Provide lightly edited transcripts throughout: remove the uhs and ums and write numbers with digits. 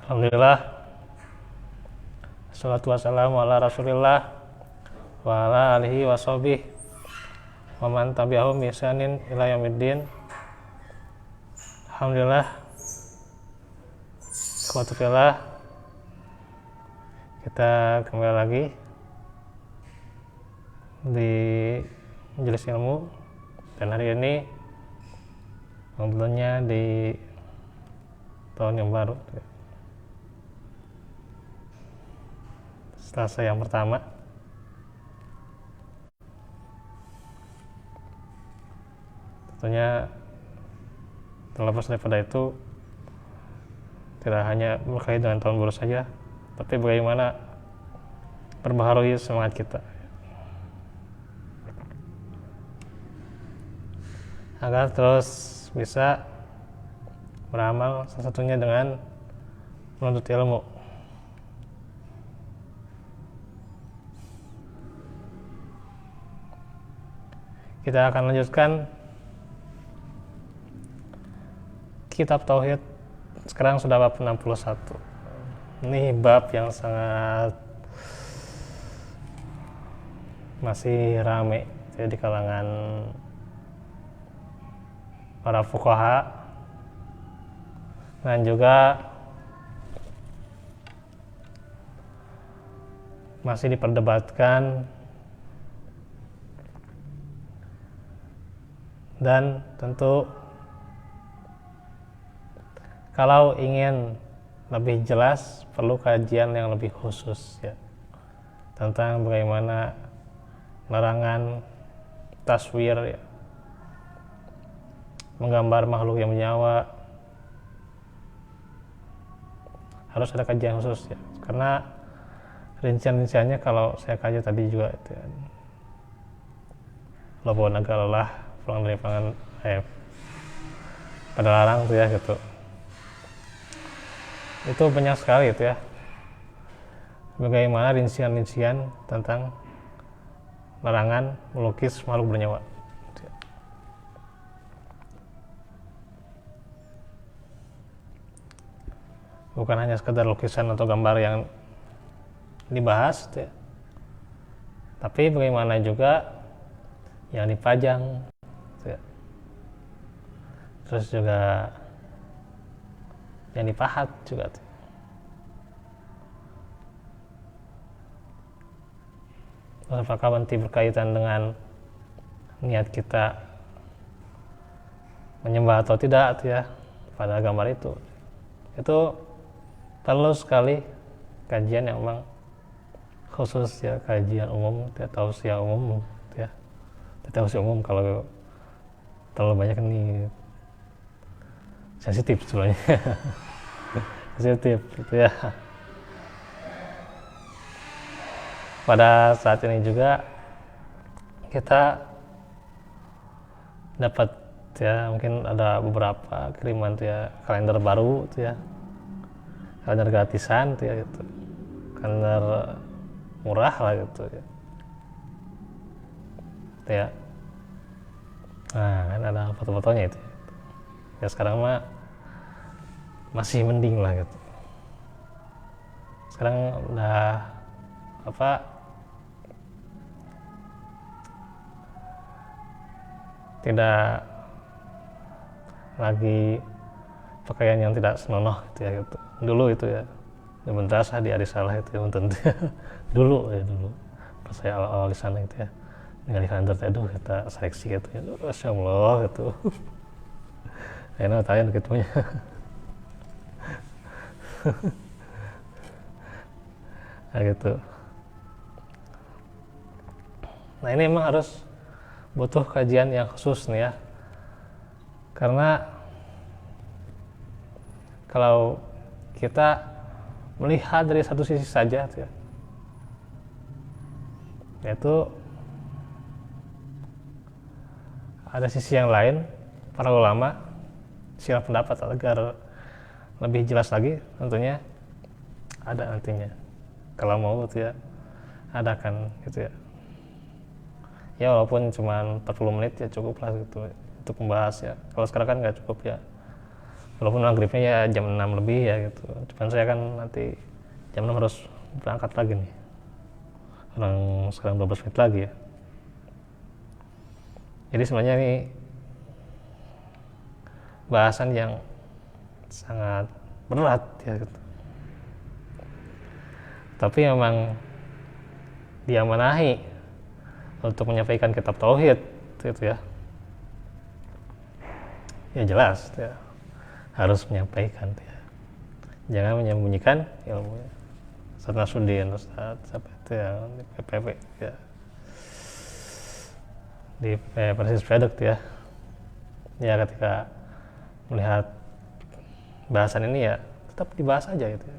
Alhamdulillah, assalatu wassalamu ala rasulillah wa ala alihi wa sahbihi wa man tabi'ahum bi ihsanin ila yaumiddin. Alhamdulillah, ikhwatu fillah, kita kembali lagi di majelis ilmu, dan hari ini ngobrolnya di tahun yang baru, Selasa yang pertama. Tentunya terlepas daripada itu, tidak hanya berkait dengan tahun baru saja, tapi bagaimana perbaharui semangat kita agar terus bisa beramal, salah satunya dengan menuntut ilmu. Kita akan lanjutkan kitab Tauhid, sekarang sudah bab 61. Ini bab yang sangat masih rame ya, di kalangan para fuqaha, dan juga masih diperdebatkan, dan tentu kalau ingin lebih jelas perlu kajian yang lebih khusus ya, tentang bagaimana larangan taswir ya, menggambar makhluk yang bernyawa. Harus ada kajian khusus ya, karena rincian-rinciannya kalau saya kaji tadi juga itu ya, lelah naga lelah pulang dari pangan pada larang tuh ya gitu. Itu banyak sekali itu ya, bagaimana rincian-rincian tentang larangan melukis makhluk bernyawa. Bukan hanya sekedar lukisan atau gambar yang dibahas ya, tapi bagaimana juga yang dipajang ya. Terus juga yang dipahat juga tuh. Apakah nanti berkaitan dengan niat kita menyembah atau tidak tuh ya pada gambar itu perlu sekali kajian yang memang khusus ya, kajian umum ya, tausiah umum ya. Tausiah umum kalau terlalu banyak ini sensitif sebenarnya. Sensitif gitu ya. Pada saat ini juga kita dapat ya, mungkin ada beberapa kiriman tuh ya, kalender baru tuh ya, kalender gratisan tuh ya gitu, kalender murah lah gitu ya. Tuh ya. Nah kan ada foto-fotonya itu ya, sekarang mah masih mending lah gitu. Sekarang udah tidak lagi pakaian yang tidak senonoh gitu ya gitu. Dulu itu ya, di madrasah di Arisalah itu ya, tentu ya. dulu pas saya awal-awal di sana gitu ya, dengan di kalender itu kita seleksi gitu ya, Masya Allah gitu. Enak tanya gitu nya. Nah gitu. Nah ini memang harus butuh kajian yang khusus nih ya, karena kalau kita melihat dari satu sisi saja ya, yaitu ada sisi yang lain. Para ulama silang pendapat agar lebih jelas lagi, tentunya ada nantinya kalau mau gitu ya, adakan gitu ya. Ya walaupun cuma 40 menit ya cukup lah gitu untuk membahas ya. Kalau sekarang kan nggak cukup ya, walaupun maghribnya ya jam 6 lebih ya gitu. Cuman saya kan nanti jam 6 harus berangkat lagi nih, orang sekarang 12 menit lagi ya. Jadi sebenarnya ini bahasan yang sangat berat ya gitu. Tapi memang diamanahi untuk menyampaikan kitab tauhid gitu ya. Ya jelas ya, harus menyampaikan ya. Jangan menyembunyikan ilmunya. Ustaz Nasruddin, Ustaz siapa itu yang di PPP ya, di Persis Product ya. Ya ketika melihat bahasan ini ya tetap dibahas aja gitu ya.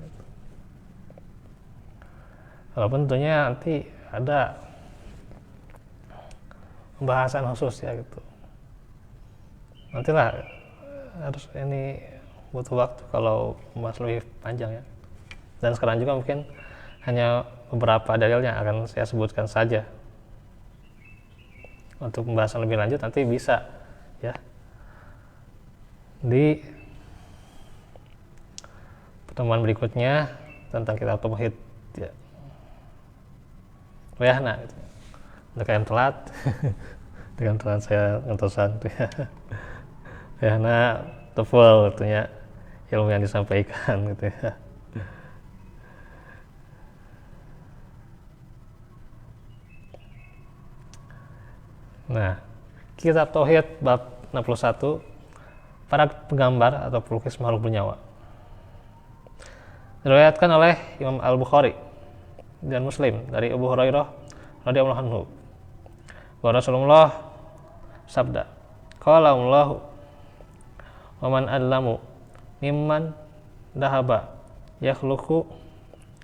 Walaupun tentunya nanti ada pembahasan khusus ya gitu. Nantilah harus ini butuh waktu kalau membahas lebih panjang ya. Dan sekarang juga mungkin hanya beberapa dalilnya akan saya sebutkan saja. Untuk pembahasan lebih lanjut nanti bisa ya di pertemuan berikutnya tentang kitab tauhid ya. Ya nah gitu. Untuk yang telat dengan telat saya ngentosan ya. Ya nah teful tentunya ilmu yang disampaikan gitu ya. Nah, kitab tauhid bab 61, para penggambar atau pelukis makhluk bernyawa. Diriwayatkan oleh Imam Al-Bukhari dan Muslim dari Abu Hurairah radhiyallahu anhu bahwa Rasulullah sabda, qala Allahu wa man adlamu mimman dahaba yakhluqu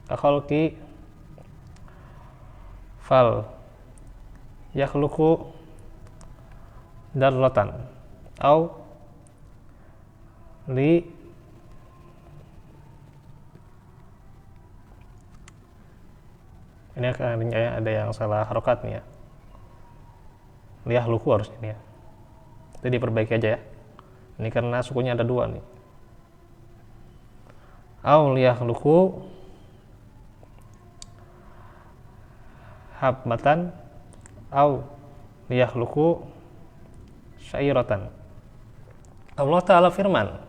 ka khalqi fal yakhluqu darratan au li ini ada yang salah harokat nih ya, liyah luku harusnya nih ya, jadi diperbaiki aja ya, ini karena sukunya ada dua nih, au liyah luku habmatan au liyah luku syairatan. Allah Ta'ala firman,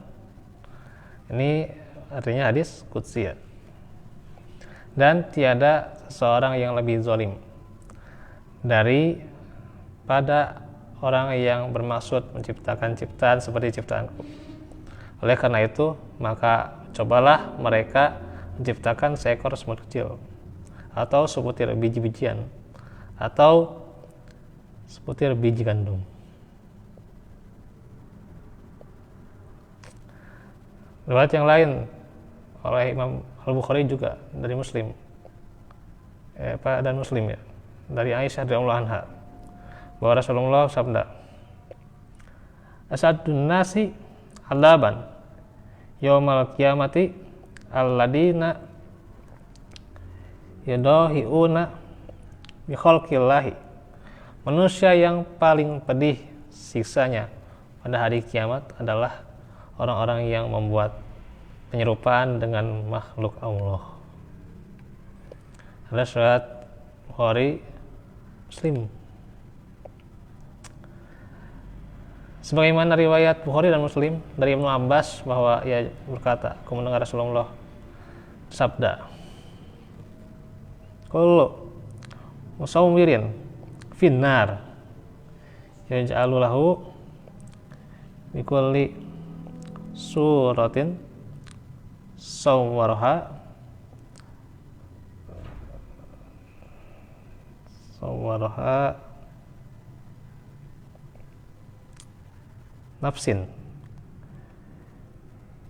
ini artinya hadis qudsi ya, dan tiada seseorang yang lebih zalim daripada orang yang bermaksud menciptakan ciptaan seperti ciptaanku. Oleh karena itu, maka cobalah mereka menciptakan seekor semut kecil, atau sebutir biji-bijian, atau sebutir biji gandum. Riwayat yang lain oleh Imam Al-Bukhari juga dari Muslim dan Muslim ya, dari Aisyah radhiyallahu anha bahwa Rasulullah sabda, asadun nasi adaban yaumal qiyamati alladina yudahiuna bi khalqillahi. Manusia yang paling pedih siksanya pada hari kiamat adalah orang-orang yang membuat penyerupaan dengan makhluk Allah. Ada surat Bukhari Muslim. Sebagaimana riwayat Bukhari dan Muslim dari Ibnu Abbas bahwa ia berkata, aku mendengar Rasulullah sabda, kullu musawwirin finnar yaj'alu lahu bikulli suratin sawwaraha nafsin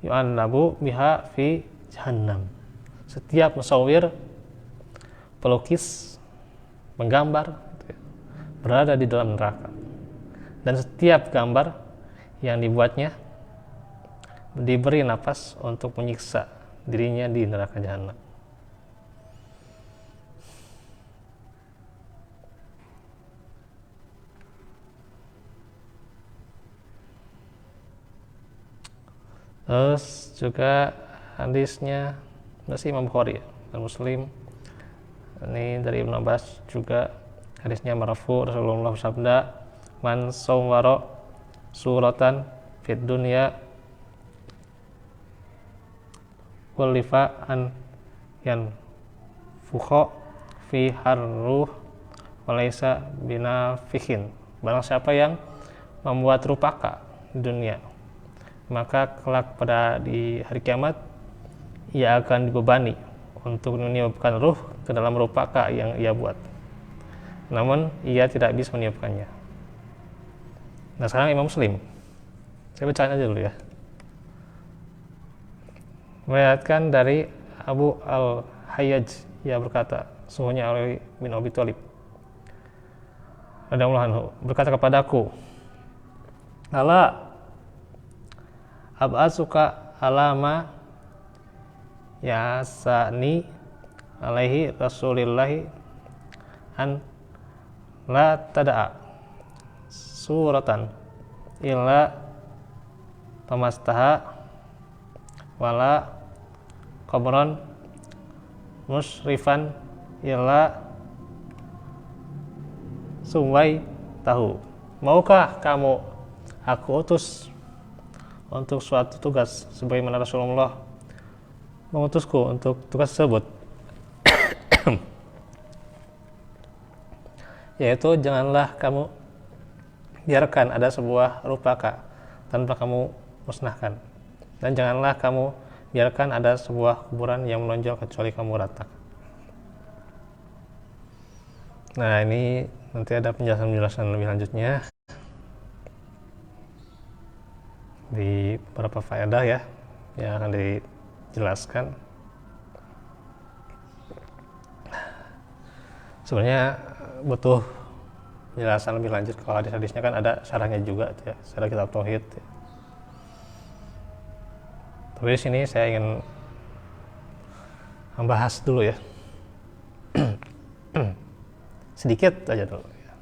yu'annabu biha fi jahannam. Setiap musawwir, pelukis, menggambar berada di dalam neraka, dan setiap gambar yang dibuatnya diberi nafas untuk menyiksa dirinya di neraka jahanam. Terus juga hadisnya masih Imam Bukhari dan Muslim. Ini dari Ibnu Abbas juga hadisnya marfu, Rasulullah bersabda, man sawwara suratan fid dunya kullifa an yan fukha fi harruh walaysa binafikin. Barang siapa yang membuat rupaka di dunia, maka kelak pada di hari kiamat ia akan dibebani untuk meniupkan ruh ke dalam rupaka yang ia buat, namun ia tidak bisa meniupkannya. Nah sekarang Imam Muslim, saya bacain aja dulu ya. Meriwayatkan dari Abu al-Hayyaj, ia berkata, sungguhnya Ali bin Abi Thalib radhiyallahu anhu berkata kepadaku, ala ab'asuka alama yasani alaihi rasulillahi an la tada'a suratan illa pamastaha wala qabran musrifan illa sumwai tahu. Maukah kamu aku utus untuk suatu tugas sebagaimana Rasulullah mengutusku untuk tugas tersebut, yaitu janganlah kamu biarkan ada sebuah rupaka tanpa kamu musnahkan, dan janganlah kamu biarkan ada sebuah kuburan yang menonjol kecuali kamu ratakan. Nah ini nanti ada penjelasan lebih lanjutnya di beberapa faedah ya yang akan dijelaskan. Sebenarnya butuh penjelasan lebih lanjut, kalau hadis-hadisnya kan ada syarahnya juga ya, syarah kitab tauhid ya. Tapi di sini saya ingin membahas dulu ya sedikit aja dulu ya.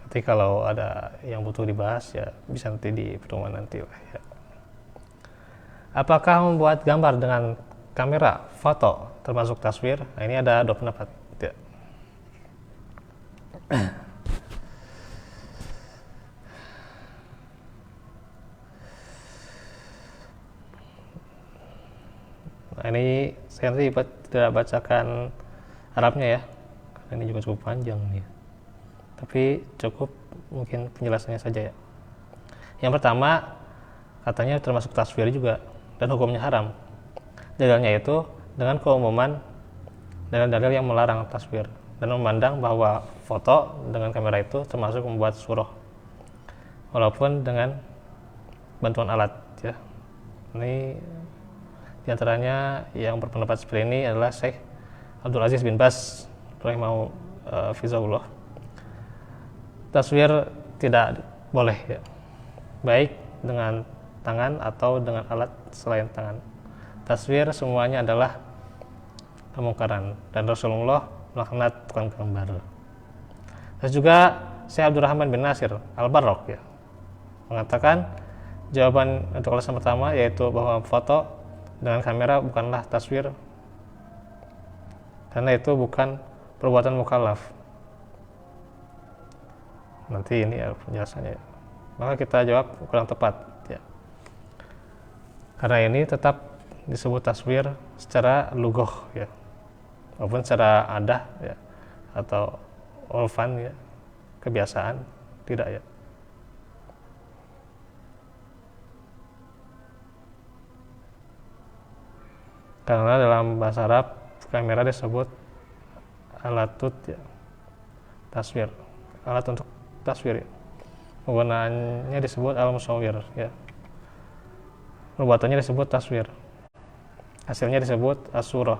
Nanti kalau ada yang butuh dibahas ya bisa nanti di pertemuan nanti lah ya. Apakah membuat gambar dengan kamera foto termasuk taswir? Nah, ini ada dua pendapat ya. Nah ini saya nanti tidak bacakan Arabnya ya, karena ini juga cukup panjang nih, tapi cukup mungkin penjelasannya saja ya. Yang pertama, katanya termasuk taswir juga dan hukumnya haram. Dalilnya itu dengan keumuman dalil-dalil yang melarang taswir dan memandang bahwa foto dengan kamera itu termasuk membuat surah walaupun dengan bantuan alat ya. Ini diantaranya yang berpendapat seperti ini adalah Syekh Abdul Aziz bin Baz rahimahullah fizahullah. Taswir tidak boleh ya, baik dengan tangan atau dengan alat selain tangan. Taswir semuanya adalah kemungkaran dan Rasulullah melaknat tukang gambar. Terus juga Syekh Abdurrahman bin Nasir Al-Barrok ya mengatakan jawaban untuk alasan pertama, yaitu bahwa foto dengan kamera bukanlah taswir karena itu bukan perbuatan mukallaf. Nanti ini ya penjelasannya. Maka kita jawab kurang tepat ya. Karena ini tetap disebut taswir secara lugoh ya, maupun secara adah ya atau urfan ya, kebiasaan tidak ya. Karena dalam bahasa Arab kamera disebut alatut ya, taswir, alat untuk taswir ya. Penggunaannya disebut al-musawwir ya, perbuatannya disebut taswir, hasilnya disebut as-surah,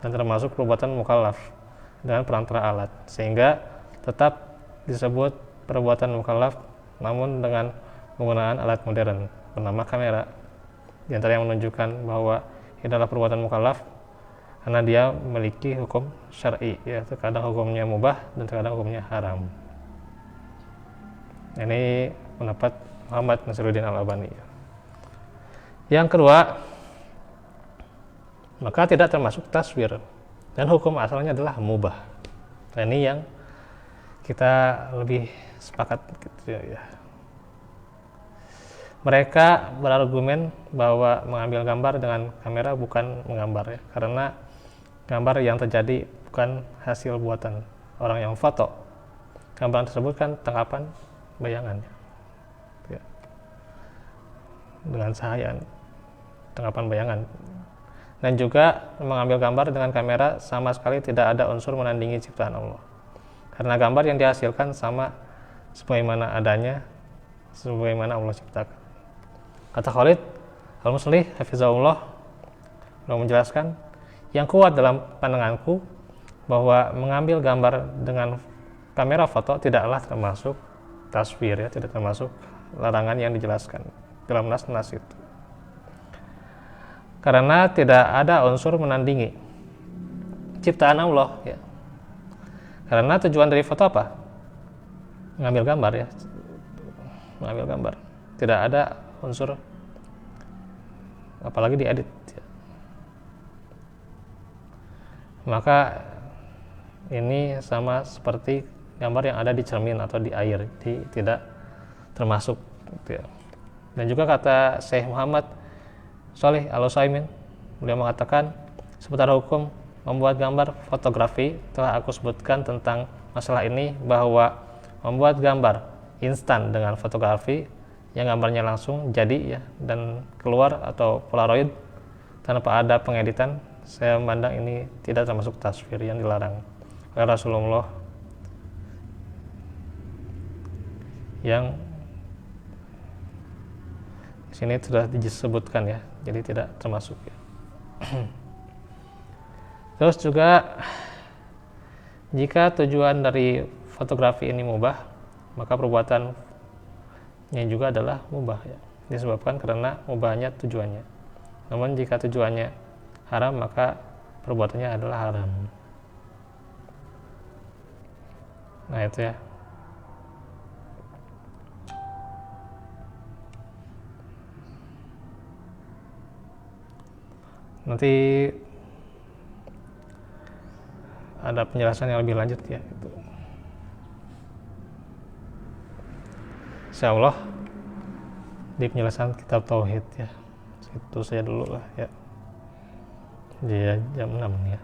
dan termasuk perbuatan mukallaf dengan perantara alat, sehingga tetap disebut perbuatan mukallaf namun dengan penggunaan alat modern bernama kamera. Di antara yang menunjukkan bahwa ini adalah perbuatan mukallaf karena dia memiliki hukum syar'i ya, terkadang hukumnya mubah dan terkadang hukumnya haram. Ini pendapat Muhammad Nasiruddin Al-Albani. Yang kedua, maka tidak termasuk taswir dan hukum asalnya adalah mubah. Nah, ini yang kita lebih sepakat gitu ya. Mereka berargumen bahwa mengambil gambar dengan kamera bukan menggambar ya, karena gambar yang terjadi bukan hasil buatan orang yang foto. Gambar tersebut kan tangkapan bayangan ya. Dengan cahaya, tangkapan bayangan. Dan juga mengambil gambar dengan kamera sama sekali tidak ada unsur menandingi ciptaan Allah, karena gambar yang dihasilkan sama sebagaimana adanya, sebagaimana Allah ciptakan. Kata Khalid Al-Muslih hafizahullah, beliau menjelaskan, yang kuat dalam pandanganku bahwa mengambil gambar dengan kamera foto tidaklah termasuk taswir ya, tidak termasuk larangan yang dijelaskan dalam nas-nas itu, karena tidak ada unsur menandingi ciptaan Allah ya. Karena tujuan dari foto apa? Mengambil gambar ya, mengambil gambar, tidak ada unsur apalagi diedit ya. Maka ini sama seperti gambar yang ada di cermin atau di air, tidak termasuk gitu ya. Dan juga kata Syekh Muhammad Shalih Al-Utsaimin, beliau mengatakan seputar hukum membuat gambar fotografi telah aku sebutkan tentang masalah ini, bahwa membuat gambar instan dengan fotografi yang gambarnya langsung jadi ya dan keluar atau polaroid tanpa ada pengeditan, saya memandang ini tidak termasuk taswir yang dilarang oleh Rasulullah, yang di sini sudah disebutkan ya, jadi tidak termasuk ya. Terus juga jika tujuan dari fotografi ini mubah, maka perbuatannya juga adalah mubah ya, disebabkan karena mubahnya tujuannya. Namun jika tujuannya haram, maka perbuatannya adalah haram. Nah itu ya. Nanti ada penjelasan yang lebih lanjut ya gitu. Insyaallah di penjelasan kitab tauhid ya. Itu saya dulu lah ya. Dia jam 6 ya.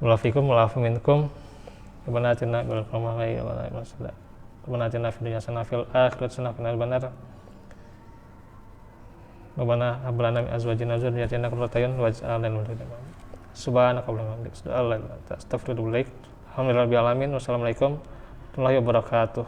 Walafikum walafiminkum. Rabbana atina bil rahmati wa la ilaha Rabbana atina fid dunya hasanah fil akhirati hasanah wa qina adzabannar. Rabbana hab lana min azwajina wa dhurriyyatina qurrata a'yun waj'alna lil muttaqina imama. Subhanaka Allahumma wa bihamdika asyhadu an la ilaha illa anta astaghfiruka wa atubu ilaik. Alhamdulillahirabbil alamin. Wassalamualaikum warahmatullahi wabarakatuh.